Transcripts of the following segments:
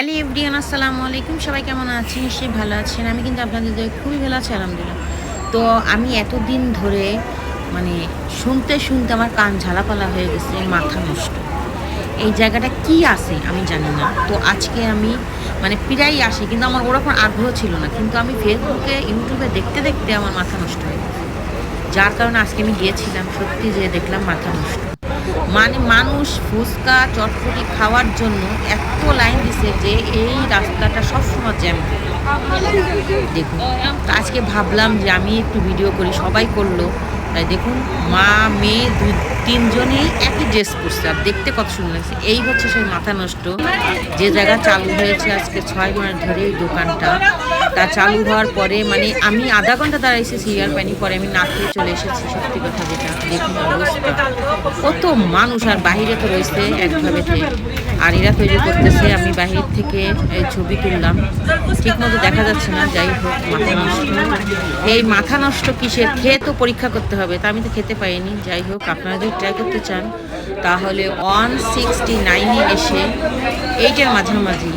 Hello everyone, আসসালামু আলাইকুম। সবাই কেমন আছেন? নিশ্চয়ই ভালো আছেন। আমি কিন্তু আপনাদের দয়ে খুবই ভালো আছি, আলহামদুলিল্লাহ। তো আমি এতদিন ধরে মানে শুনতে শুনতে আমার কান ঝালাপালা হয়ে গেছে, মাথা নষ্ট। এই জায়গাটা কি আছে আমি জানি না। তো আজকে আমি প্রায়ই আসি, কিন্তু আমার ওরকম আগ্রহ ছিল না, কিন্তু আমি ফেসবুকে ইউটিউবে দেখতে দেখতে আমার মাথা নষ্ট হয়ে গেছে। যার কারণে আজকে আমি গিয়েছিলাম, সত্যি যে দেখলাম মাথা নষ্ট। মানুষ ফুচকা চটপটি খাওয়ার জন্য এত লাইন দিছে যে এই রাস্তাটা সবসময় জ্যাম থাকে। দেখুন, তো আজকে ভাবলাম যে আমি একটু ভিডিও করি, সবাই করলো। তাই দেখুন, মা মেয়ে তিনজনেই একই ড্রেস করছে, আর দেখতে কত সুন্দর লাগছে। এই হচ্ছে সেই মাথা নষ্ট যে জায়গা চালু হয়েছে আজকে 6 মাস ধরে এই দোকানটা। তা চালু হওয়ার পরে আমি আধা ঘন্টা দাঁড়াইছি, সিরিয়াল পাইনি, পরে আমি না খেয়ে চলে এসেছি। সত্যি কথা যেটা, দেখুন অবস্থা, কত মানুষ, আর বাহিরে তো রয়েছে একভাবে আর এরা তৈরি করতেছে। আমি বাহির থেকে ছবি তুললাম, ঠিক মতো দেখা যাচ্ছে না। যাই হোক, মাথা নষ্ট। এই মাথা নষ্ট কিসের, খেয়ে তো পরীক্ষা করতে হবে, তা আমি তো খেতে পাইনি। যাই হোক, আপনারা যদি ট্রাই করতে চান তাহলে 169-এ এসে 8-এর মাঝামাঝি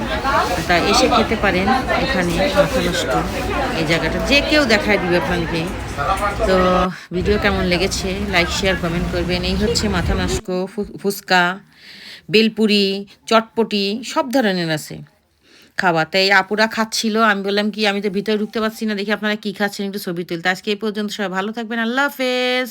তা এসে খেতে পারেন। এখানে মাথা নষ্ট এই জায়গাটা যে কেউ দেখায় দিবে আপনাকে। তো ভিডিও কেমন লেগেছে লাইক শেয়ার কমেন্ট করবেন। এই হচ্ছে মাথা নষ্ট ফুচকা, বেলপুরি, চটপটি সব ধরনের আছে খাবার। তাই আপুরা খাচ্ছিল, আমি বললাম কি আমি তো ভিতরে ঢুকতে পারছি না, দেখি আপনারা কি খাচ্ছেন, একটু ছবি তুলতে। আজকে এই পর্যন্ত, সবাই ভালো থাকবেন, আল্লাহ হাফেজ।